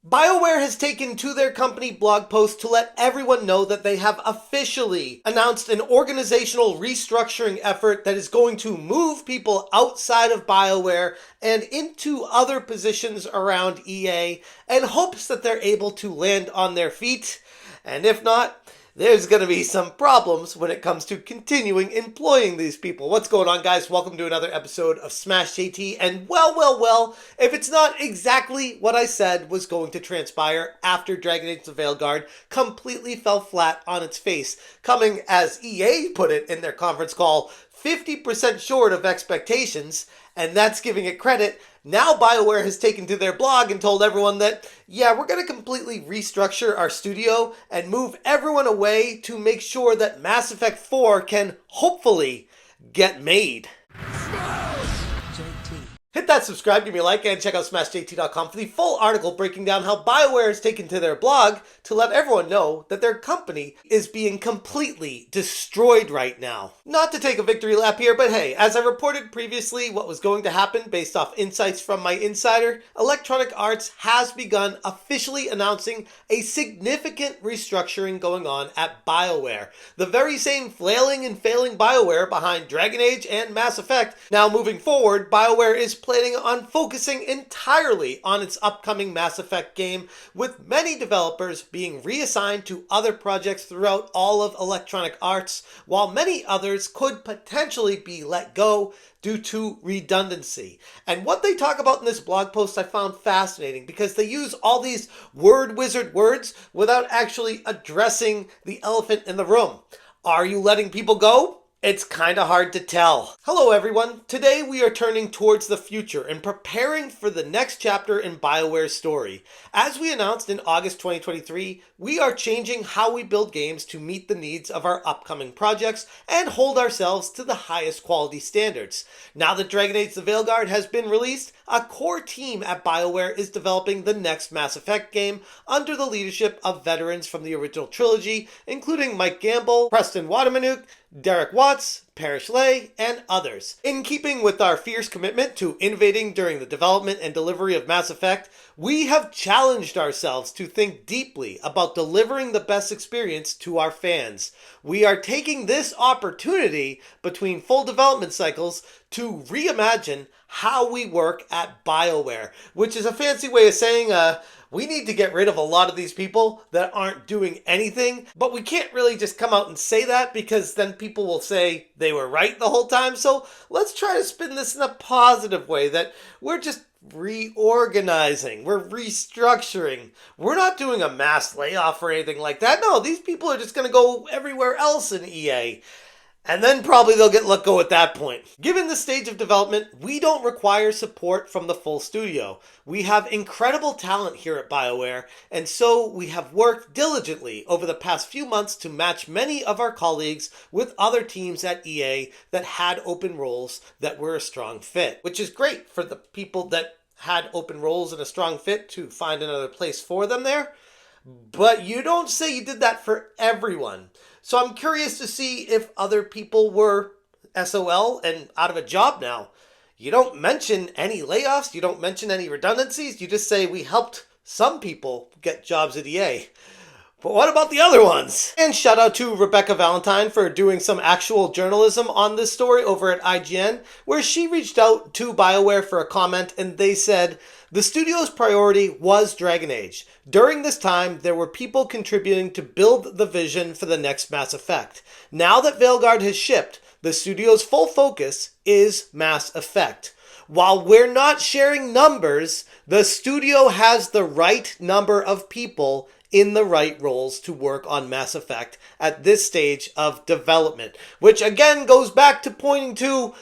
BioWare has taken to their company blog post to let everyone know that they have officially announced an organizational restructuring effort that is going to move people outside of BioWare and into other positions around EA, and hopes that they're able to land on their feet. And if not, there's going to be some problems when it comes to continuing employing these people. What's going on, guys? Welcome to another episode of Smash JT. And well, if it's not exactly what I said was going to transpire after Dragon Age the Veilguard completely fell flat on its face, coming, as EA put it in their conference call, 50% short of expectations, and that's giving it credit. Now BioWare has taken to their blog and told everyone that, yeah, we're going to completely restructure our studio and move everyone away to make sure that Mass Effect 4 can hopefully get made. Hit that subscribe, give me a like, and check out SmashJT.com for the full article breaking down how BioWare has taken to their blog to let everyone know that their company is being completely destroyed right now. Not to take a victory lap here, but hey, as I reported previously what was going to happen based off insights from my insider, Electronic Arts has begun officially announcing a significant restructuring going on at BioWare. The very same flailing and failing BioWare behind Dragon Age and Mass Effect. Now moving forward, BioWare is planning on focusing entirely on its upcoming Mass Effect game, with many developers being reassigned to other projects throughout all of Electronic Arts, while many others could potentially be let go due to redundancy. And what they talk about in this blog post I found fascinating, because they use all these word wizard words without actually addressing the elephant in the room. Are you letting people go? It's kind of hard to tell. Hello everyone. Today we are turning towards the future and preparing for the next chapter in BioWare's story. As we announced in August 2023, we are changing how we build games to meet the needs of our upcoming projects and hold ourselves to the highest quality standards. Now that Dragon Age the Veilguard has been released, a core team at BioWare is developing the next Mass Effect game under the leadership of veterans from the original trilogy, including Mike Gamble, Preston Watermanuk, Derek Watts, Parrish Lay, and others. In keeping with our fierce commitment to innovating during the development and delivery of Mass Effect, we have challenged ourselves to think deeply about delivering the best experience to our fans. We are taking this opportunity between full development cycles to reimagine how we work at BioWare, which is a fancy way of saying we need to get rid of a lot of these people that aren't doing anything, but we can't really just come out and say that because then people will say they were right the whole time. So let's try to spin this in a positive way, that we're just reorganizing, we're restructuring. We're not doing a mass layoff or anything like that. No, these people are just going to go everywhere else in EA. And then probably they'll get let go at that point. Given the stage of development, we don't require support from the full studio. We have incredible talent here at BioWare, and so we have worked diligently over the past few months to match many of our colleagues with other teams at EA that had open roles that were a strong fit, which is great for the people that had open roles and a strong fit to find another place for them there. But you don't say you did that for everyone. So I'm curious to see if other people were SOL and out of a job now. You don't mention any layoffs. You don't mention any redundancies. You just say we helped some people get jobs at EA. But what about the other ones? And shout out to Rebecca Valentine for doing some actual journalism on this story over at IGN, where she reached out to BioWare for a comment, and they said, the studio's priority was Dragon Age. During this time, there were people contributing to build the vision for the next Mass Effect. Now that Veilguard has shipped, the studio's full focus is Mass Effect. While we're not sharing numbers, the studio has the right number of people in the right roles to work on Mass Effect at this stage of development. Which again goes back to pointing to,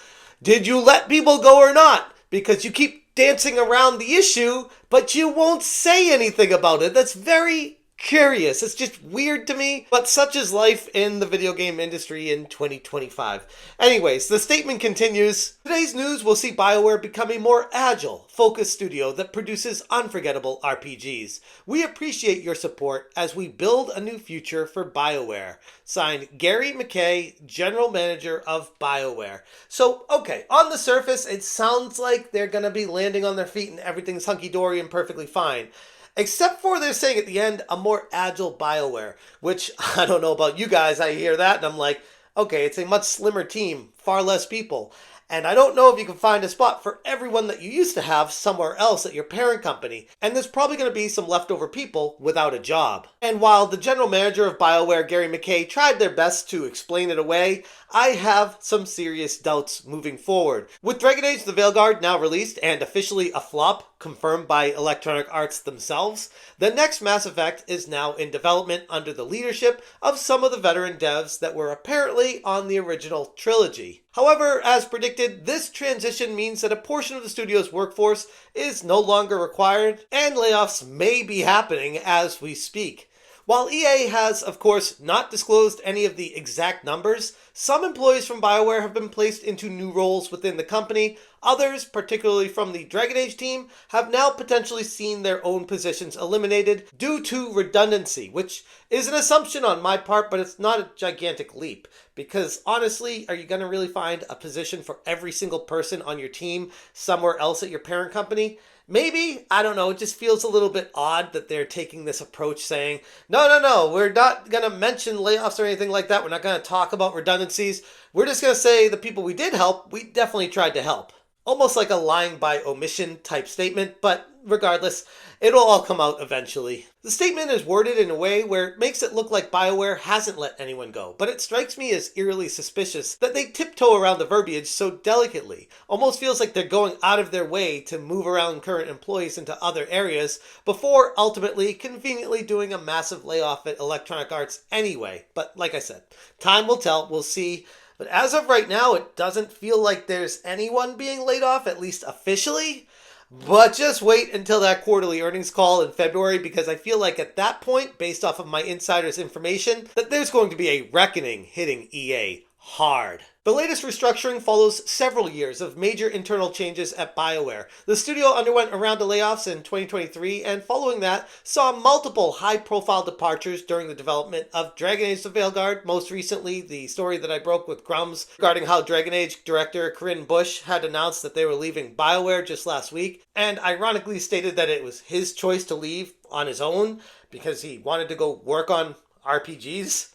did you let people go or not? Because you keep dancing around the issue, but you won't say anything about it. That's very curious. It's just weird to me, but such is life in the video game industry in 2025. Anyways, the statement continues. Today's news will see BioWare become a more agile, focused studio that produces unforgettable RPGs. We appreciate your support as we build a new future for BioWare. Signed, Gary McKay, General Manager of BioWare. So, okay, on the surface, it sounds like they're going to be landing on their feet and everything's hunky-dory and perfectly fine. Except for they're saying at the end, a more agile BioWare, which I don't know about you guys. I hear that and I'm like, okay, it's a much slimmer team, far less people. And I don't know if you can find a spot for everyone that you used to have somewhere else at your parent company. And there's probably going to be some leftover people without a job. And while the general manager of BioWare, Gary McKay, tried their best to explain it away, I have some serious doubts moving forward. With Dragon Age the Veilguard now released and officially a flop, confirmed by Electronic Arts themselves, the next Mass Effect is now in development under the leadership of some of the veteran devs that were apparently on the original trilogy. However, as predicted, this transition means that a portion of the studio's workforce is no longer required, and layoffs may be happening as we speak. While EA has, of course, not disclosed any of the exact numbers, some employees from BioWare have been placed into new roles within the company. Others, particularly from the Dragon Age team, have now potentially seen their own positions eliminated due to redundancy, which is an assumption on my part, but it's not a gigantic leap. Because honestly, are you going to really find a position for every single person on your team somewhere else at your parent company? Maybe, I don't know, it just feels a little bit odd that they're taking this approach saying, no, we're not going to mention layoffs or anything like that. We're not going to talk about redundancies. We're just going to say the people we did help, we definitely tried to help. Almost like a lying by omission type statement, but regardless, it'll all come out eventually. The statement is worded in a way where it makes it look like BioWare hasn't let anyone go, but it strikes me as eerily suspicious that they tiptoe around the verbiage so delicately. Almost feels like they're going out of their way to move around current employees into other areas before ultimately conveniently doing a massive layoff at Electronic Arts anyway. But like I said, time will tell, we'll see. But as of right now, it doesn't feel like there's anyone being laid off, at least officially. But just wait until that quarterly earnings call in February, because I feel like at that point, based off of my insider's information, that there's going to be a reckoning hitting EA hard. The latest restructuring follows several years of major internal changes at BioWare. The studio underwent a round of layoffs in 2023, and following that, saw multiple high-profile departures during the development of Dragon Age the Veilguard. Most recently, the story that I broke with Grums regarding how Dragon Age director Corinne Bush had announced that they were leaving BioWare just last week, and ironically stated that it was his choice to leave on his own because he wanted to go work on RPGs.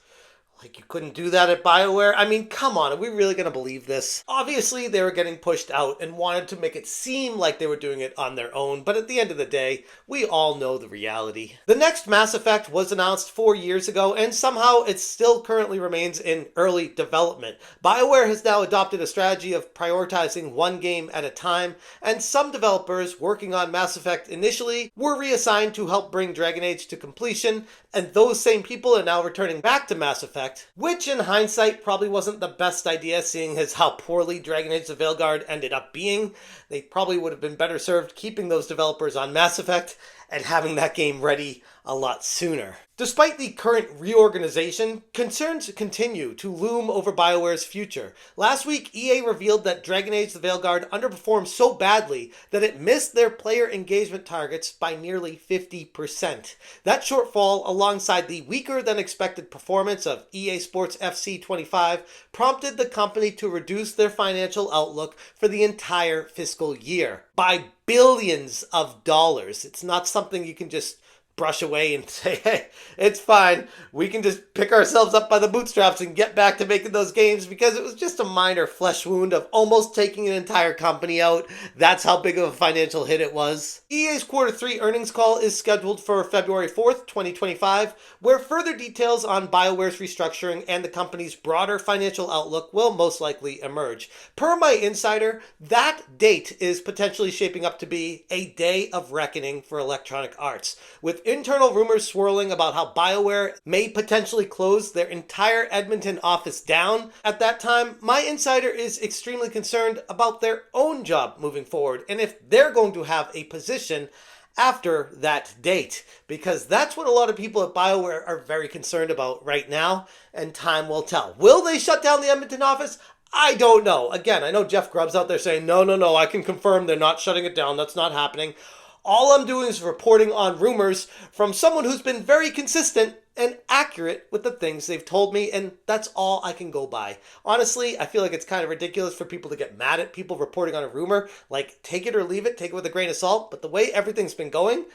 Like, you couldn't do that at BioWare? I mean, come on, are we really going to believe this? Obviously, they were getting pushed out and wanted to make it seem like they were doing it on their own, but at the end of the day, we all know the reality. The next Mass Effect was announced 4 years ago, and somehow it still currently remains in early development. BioWare has now adopted a strategy of prioritizing one game at a time, and some developers working on Mass Effect initially were reassigned to help bring Dragon Age to completion, and those same people are now returning back to Mass Effect, which in hindsight probably wasn't the best idea, seeing as how poorly Dragon Age the Veilguard ended up being. They probably would have been better served keeping those developers on Mass Effect and having that game ready a lot sooner. Despite the current reorganization, concerns continue to loom over BioWare's future. Last week, EA revealed that Dragon Age the Veilguard underperformed so badly that it missed their player engagement targets by nearly 50%. That shortfall, alongside the weaker than expected performance of EA Sports FC 25, prompted the company to reduce their financial outlook for the entire fiscal year by billions of dollars. It's not something you can just brush away and say, hey, it's fine. We can just pick ourselves up by the bootstraps and get back to making those games, because it was just a minor flesh wound of almost taking an entire company out. That's how big of a financial hit it was. EA's Q3 earnings call is scheduled for February 4th, 2025, where further details on BioWare's restructuring and the company's broader financial outlook will most likely emerge. Per my insider, that date is potentially shaping up to be a day of reckoning for Electronic Arts, with internal rumors swirling about how BioWare may potentially close their entire Edmonton office down. At that time, my insider is extremely concerned about their own job moving forward and if they're going to have a position after that date, because that's what a lot of people at BioWare are very concerned about right now, and time will tell. Will they shut down the Edmonton office? I don't know. Again, I know Jeff Grubb's out there saying, no, I can confirm they're not shutting it down. That's not happening. All I'm doing is reporting on rumors from someone who's been very consistent and accurate with the things they've told me, and that's all I can go by. Honestly, I feel like it's kind of ridiculous for people to get mad at people reporting on a rumor. Like, take it or leave it, take it with a grain of salt, but the way everything's been going,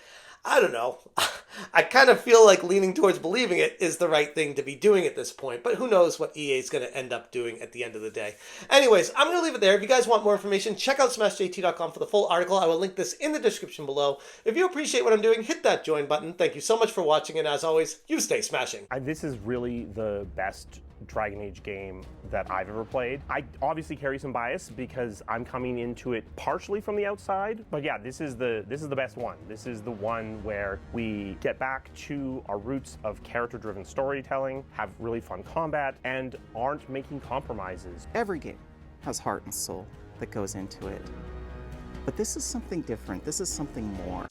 I don't know. I kind of feel like leaning towards believing it is the right thing to be doing at this point, but who knows what EA is going to end up doing at the end of the day. Anyways, I'm going to leave it there. If you guys want more information, check out smashjt.com for the full article. I will link this in the description below. If you appreciate what I'm doing, hit that join button. Thank you so much for watching, and as always, you stay smashing. This is really the best Dragon Age game that I've ever played. I obviously carry some bias because I'm coming into it partially from the outside, but yeah, this is the best one. This is the one where we get back to our roots of character-driven storytelling, have really fun combat, and aren't making compromises. Every game has heart and soul that goes into it, but this is something different. This is something more.